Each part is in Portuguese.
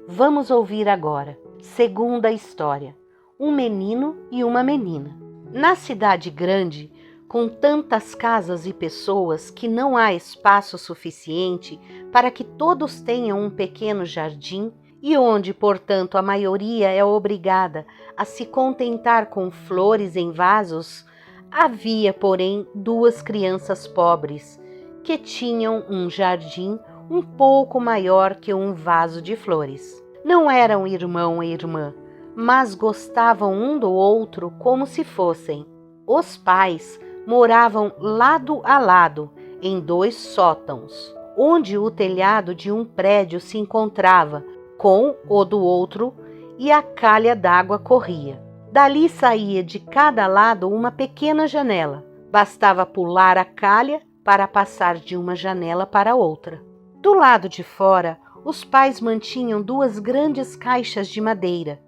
Vamos ouvir agora, segunda história, um menino e uma menina. Na cidade grande, com tantas casas e pessoas que não há espaço suficiente para que todos tenham um pequeno jardim e onde, portanto, a maioria é obrigada a se contentar com flores em vasos, havia, porém, duas crianças pobres que tinham um jardim um pouco maior que um vaso de flores. Não eram irmão e irmã, mas gostavam um do outro como se fossem. Os pais moravam lado a lado, em dois sótãos, onde o telhado de um prédio se encontrava com o do outro e a calha d'água corria. Dali saía de cada lado uma pequena janela. Bastava pular a calha para passar de uma janela para outra. Do lado de fora, os pais mantinham duas grandes caixas de madeira,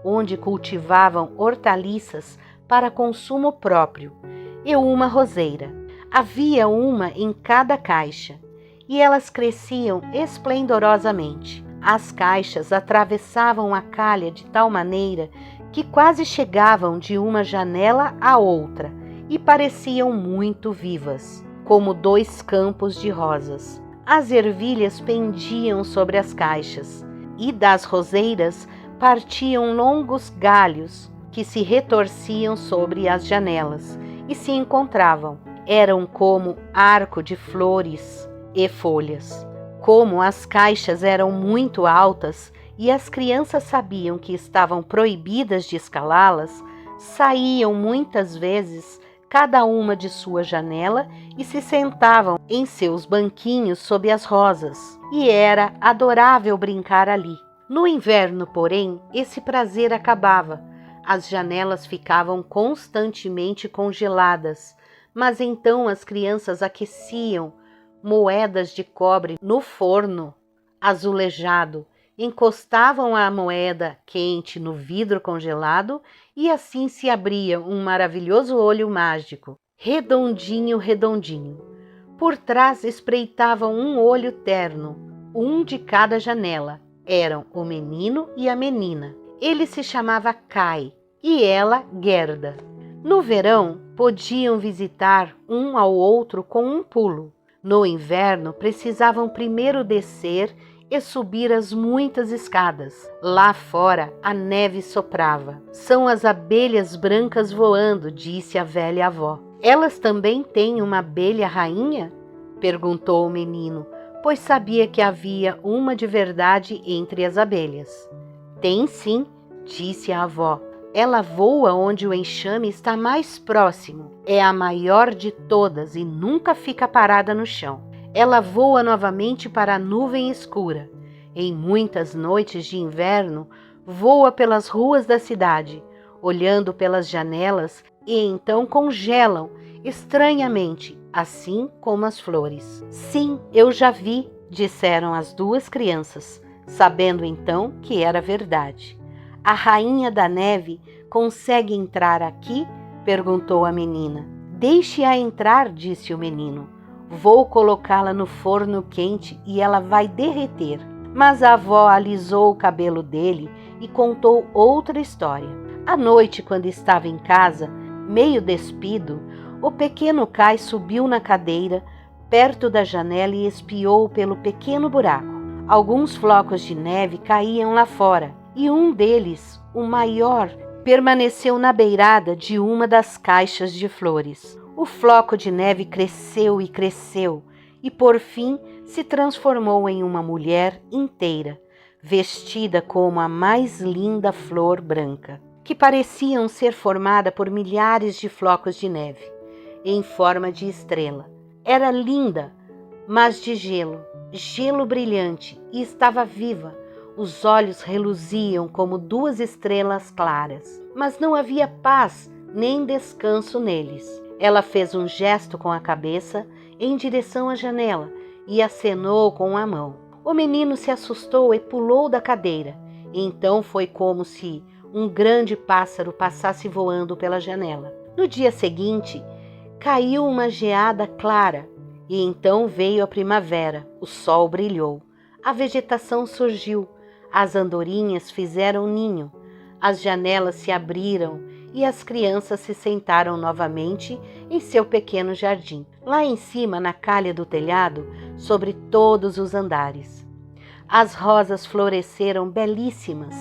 onde cultivavam hortaliças para consumo próprio, e uma roseira. Havia uma em cada caixa, e elas cresciam esplendorosamente. As caixas atravessavam a calha de tal maneira que quase chegavam de uma janela à outra e pareciam muito vivas, como dois campos de rosas. As ervilhas pendiam sobre as caixas, e das roseiras partiam longos galhos que se retorciam sobre as janelas e se encontravam. Eram como arco de flores e folhas. Como as caixas eram muito altas e as crianças sabiam que estavam proibidas de escalá-las, saíam muitas vezes cada uma de sua janela e se sentavam em seus banquinhos sob as rosas, e era adorável brincar ali. No inverno, porém, esse prazer acabava. As janelas ficavam constantemente congeladas, mas então as crianças aqueciam moedas de cobre no forno azulejado, encostavam a moeda quente no vidro congelado e assim se abria um maravilhoso olho mágico, redondinho, redondinho. Por trás espreitavam um olho terno, um de cada janela. Eram o menino e a menina. Ele se chamava Kai e ela Gerda. No verão, podiam visitar um ao outro com um pulo. No inverno, precisavam primeiro descer e subir as muitas escadas. Lá fora, a neve soprava. São as abelhas brancas voando, disse a velha avó. Elas também têm uma abelha rainha? Perguntou o menino, pois sabia que havia uma de verdade entre as abelhas. Tem sim, disse a avó. Ela voa onde o enxame está mais próximo. É a maior de todas e nunca fica parada no chão. Ela voa novamente para a nuvem escura. Em muitas noites de inverno, voa pelas ruas da cidade, olhando pelas janelas, e então congelam estranhamente, assim como as flores. Sim, eu já vi, disseram as duas crianças, sabendo então que era verdade. A rainha da neve consegue entrar aqui? Perguntou a menina. Deixe-a entrar, disse o menino. Vou colocá-la no forno quente e ela vai derreter. Mas a avó alisou o cabelo dele e contou outra história. À noite, quando estava em casa, meio despido, o pequeno Kai subiu na cadeira, perto da janela e espiou pelo pequeno buraco. Alguns flocos de neve caíam lá fora e um deles, o maior, permaneceu na beirada de uma das caixas de flores. O floco de neve cresceu e cresceu e, por fim, se transformou em uma mulher inteira, vestida como a mais linda flor branca, que pareciam ser formada por milhares de flocos de neve, em forma de estrela. Era linda, mas de gelo, gelo brilhante, e estava viva. Os olhos reluziam como duas estrelas claras, mas não havia paz nem descanso neles. Ela fez um gesto com a cabeça em direção à janela e acenou com a mão. O menino se assustou e pulou da cadeira. Então foi como se um grande pássaro passasse voando pela janela. No dia seguinte, caiu uma geada clara e então veio a primavera. O sol brilhou, a vegetação surgiu, As andorinhas fizeram ninho, as janelas se abriram e as crianças se sentaram novamente em seu pequeno jardim, lá em cima na calha do telhado, sobre todos os andares. As rosas floresceram belíssimas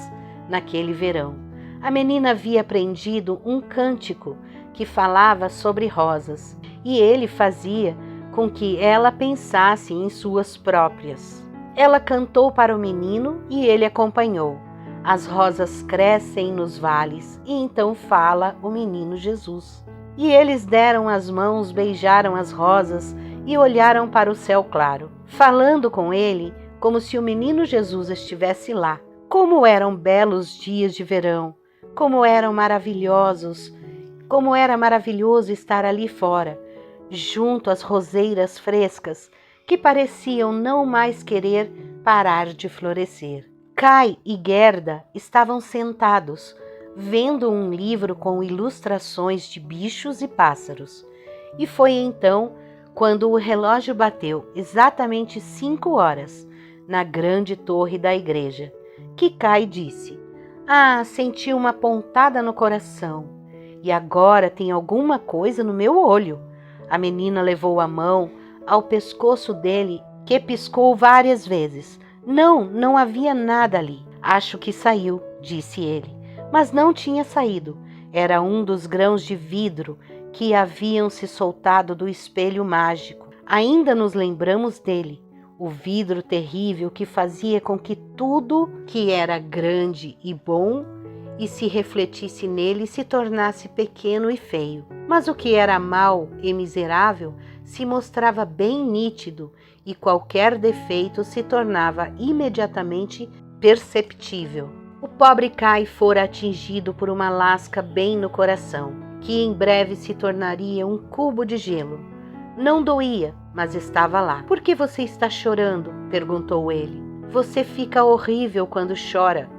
naquele verão. A menina havia aprendido um cântico que falava sobre rosas, e ele fazia com que ela pensasse em suas próprias. Ela cantou para o menino e ele acompanhou. As rosas crescem nos vales, e então fala o menino Jesus. E eles deram as mãos, beijaram as rosas e olharam para o céu claro, falando com ele como se o menino Jesus estivesse lá. Como eram belos dias de verão, como eram maravilhosos, como era maravilhoso estar ali fora, junto às roseiras frescas, que pareciam não mais querer parar de florescer. Kai e Gerda estavam sentados, vendo um livro com ilustrações de bichos e pássaros. E foi então, quando o relógio bateu exatamente 5 horas, na grande torre da igreja, que Kai disse: "Ah, senti uma pontada no coração, e agora tem alguma coisa no meu olho." A menina levou a mão ao pescoço dele, que piscou várias vezes. Não havia nada ali. "Acho que saiu", disse ele. Mas não tinha saído. Era um dos grãos de vidro que haviam se soltado do espelho mágico. Ainda nos lembramos dele. O vidro terrível que fazia com que tudo que era grande e bom e se refletisse nele se tornasse pequeno e feio. Mas o que era mau e miserável se mostrava bem nítido, e qualquer defeito se tornava imediatamente perceptível. O pobre Kai fora atingido por uma lasca bem no coração, que em breve se tornaria um cubo de gelo. Não doía, mas estava lá. "Por que você está chorando?" perguntou ele. "Você fica horrível quando chora.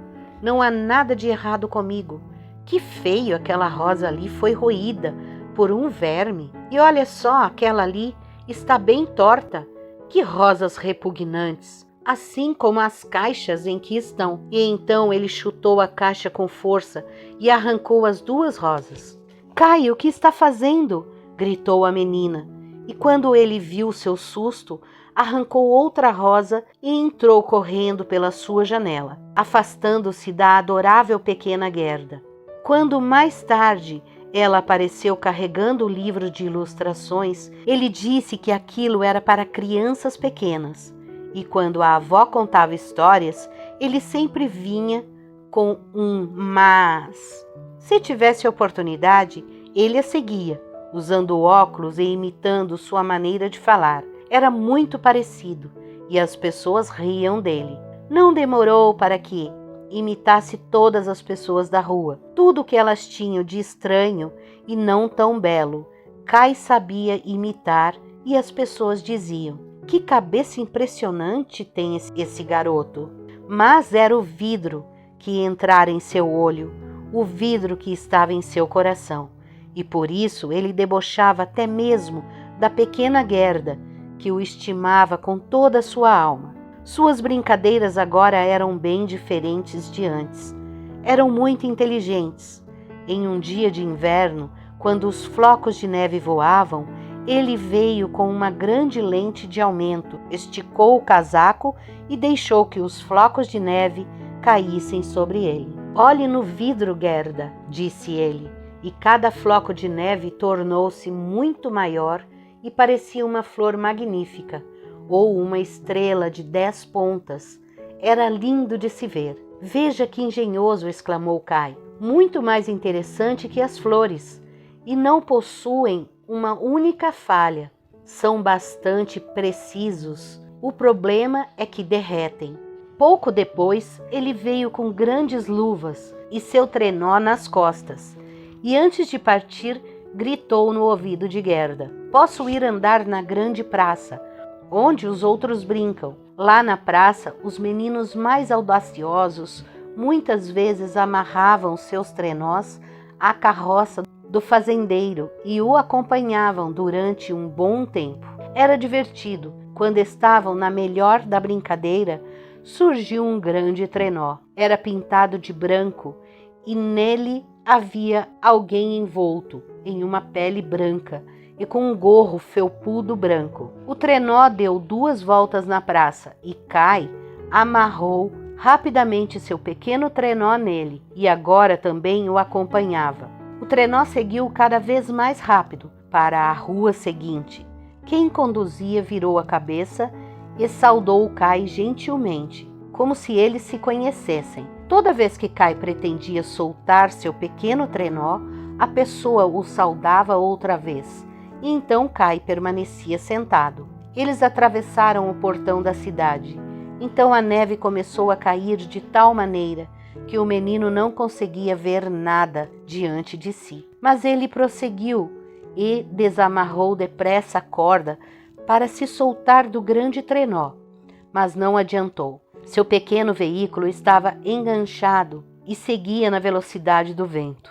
Não há nada de errado comigo. Que feio, aquela rosa ali foi roída por um verme. E olha só, aquela ali está bem torta. Que rosas repugnantes, assim como as caixas em que estão." E então ele chutou a caixa com força e arrancou as 2 rosas. "Kai, o que está fazendo?" gritou a menina. E quando ele viu seu susto, arrancou outra rosa e entrou correndo pela sua janela, afastando-se da adorável pequena Gerda. Quando mais tarde ela apareceu carregando o livro de ilustrações, ele disse que aquilo era para crianças pequenas. E quando a avó contava histórias, ele sempre vinha com um "mas". Se tivesse oportunidade, ele a seguia, usando óculos e imitando sua maneira de falar. Era muito parecido, e as pessoas riam dele. Não demorou para que imitasse todas as pessoas da rua. Tudo que elas tinham de estranho e não tão belo, Kai sabia imitar, e as pessoas diziam: "Que cabeça impressionante tem esse garoto." Mas era o vidro que entrara em seu olho, o vidro que estava em seu coração, e por isso ele debochava até mesmo da pequena Gerda, que o estimava com toda a sua alma. Suas brincadeiras agora eram bem diferentes de antes. Eram muito inteligentes. Em um dia de inverno, quando os flocos de neve voavam, ele veio com uma grande lente de aumento, esticou o casaco e deixou que os flocos de neve caíssem sobre ele. "Olhe no vidro, Gerda", disse ele, e cada floco de neve tornou-se muito maior e parecia uma flor magnífica, ou uma estrela de 10 pontas. Era lindo de se ver. "Veja que engenhoso", exclamou Kai. "Muito mais interessante que as flores, e não possuem uma única falha. São bastante precisos. O problema é que derretem." Pouco depois, ele veio com grandes luvas e seu trenó nas costas, e antes de partir, gritou no ouvido de Gerda: "Posso ir andar na grande praça, onde os outros brincam." Lá na praça, os meninos mais audaciosos muitas vezes amarravam seus trenós à carroça do fazendeiro e o acompanhavam durante um bom tempo. Era divertido. Quando estavam na melhor da brincadeira, surgiu um grande trenó. Era pintado de branco e nele havia alguém envolto em uma pele branca e com um gorro felpudo branco. O trenó deu 2 voltas na praça e Kai amarrou rapidamente seu pequeno trenó nele e agora também o acompanhava. O trenó seguiu cada vez mais rápido para a rua seguinte. Quem conduzia virou a cabeça e saudou Kai gentilmente, como se eles se conhecessem. Toda vez que Kai pretendia soltar seu pequeno trenó, a pessoa o saudava outra vez, e então Kai permanecia sentado. Eles atravessaram o portão da cidade. Então a neve começou a cair de tal maneira que o menino não conseguia ver nada diante de si. Mas ele prosseguiu e desamarrou depressa a corda para se soltar do grande trenó, mas não adiantou. Seu pequeno veículo estava enganchado e seguia na velocidade do vento.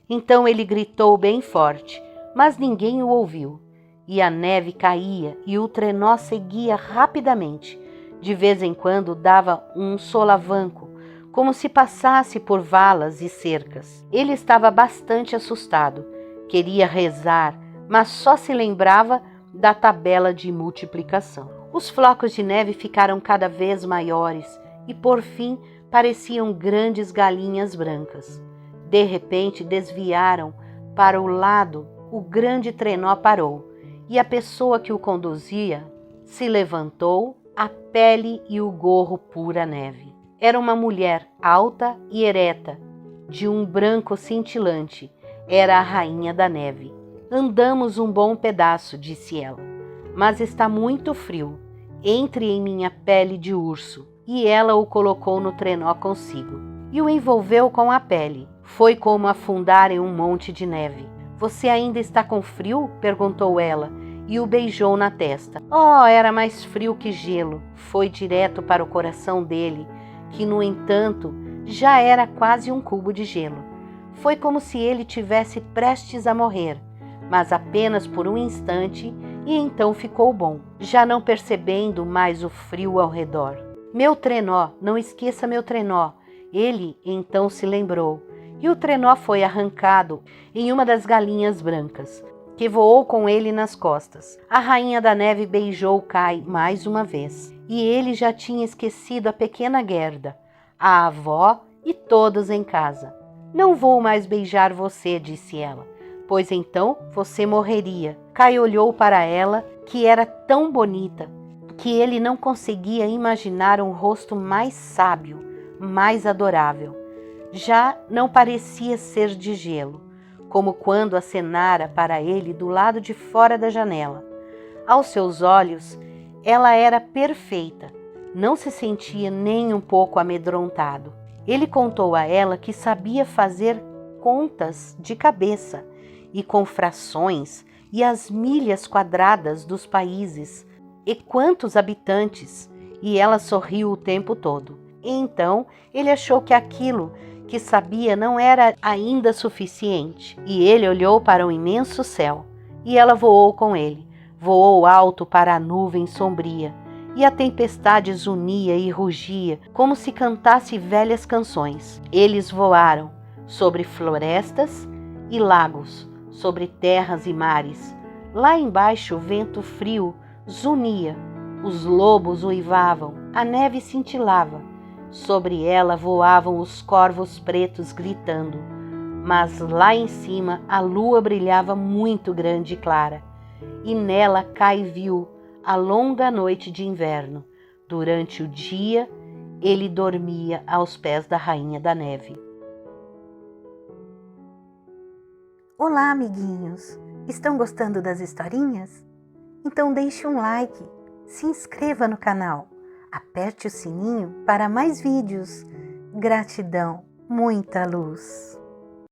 Então ele gritou bem forte, mas ninguém o ouviu. E a neve caía e o trenó seguia rapidamente. De vez em quando dava um solavanco, como se passasse por valas e cercas. Ele estava bastante assustado. Queria rezar, mas só se lembrava da tabela de multiplicação. Os flocos de neve ficaram cada vez maiores e, por fim, pareciam grandes galinhas brancas. De repente, desviaram para o lado. O grande trenó parou e a pessoa que o conduzia se levantou, a pele e o gorro pura neve. Era uma mulher alta e ereta, de um branco cintilante. Era a rainha da neve. Andamos um bom pedaço, disse ela, mas está muito frio. Entre em minha pele de urso. E ela o colocou no trenó consigo e o envolveu com a pele. Foi como afundar em um monte de neve. Você ainda está com frio? Perguntou ela e o beijou na testa. Oh, era mais frio que gelo. Foi direto para o coração dele, que, no entanto, já era quase um cubo de gelo. Foi como se ele tivesse prestes a morrer, mas apenas por um instante, e então ficou bom, já não percebendo mais o frio ao redor. Meu trenó, não esqueça meu trenó. Ele então se lembrou, e o trenó foi arrancado em uma das galinhas brancas, que voou com ele nas costas. A rainha da neve beijou Kai mais uma vez, e ele já tinha esquecido a pequena Gerda, a avó e todos em casa. Não vou mais beijar você, disse ela, pois então você morreria. Kai olhou para ela, que era tão bonita, que ele não conseguia imaginar um rosto mais sábio, mais adorável. Já não parecia ser de gelo, como quando acenara para ele do lado de fora da janela. Aos seus olhos, ela era perfeita, não se sentia nem um pouco amedrontado. Ele contou a ela que sabia fazer contas de cabeça e com frações e as milhas quadradas dos países e quantos habitantes, e ela sorriu o tempo todo. E então ele achou que aquilo que sabia não era ainda suficiente, e ele olhou para o imenso céu, e ela voou com ele, voou alto para a nuvem sombria, e a tempestade zunia e rugia como se cantasse velhas canções. Eles voaram sobre florestas e lagos, sobre terras e mares. Lá embaixo o vento frio zunia, os lobos uivavam, a neve cintilava. Sobre ela voavam os corvos pretos gritando, mas lá em cima a lua brilhava muito grande e clara, e nela Kai viu a longa noite de inverno. Durante o dia, ele dormia aos pés da rainha da neve. Olá, amiguinhos! Estão gostando das historinhas? Então deixe um like, se inscreva no canal, aperte o sininho para mais vídeos. Gratidão, muita luz!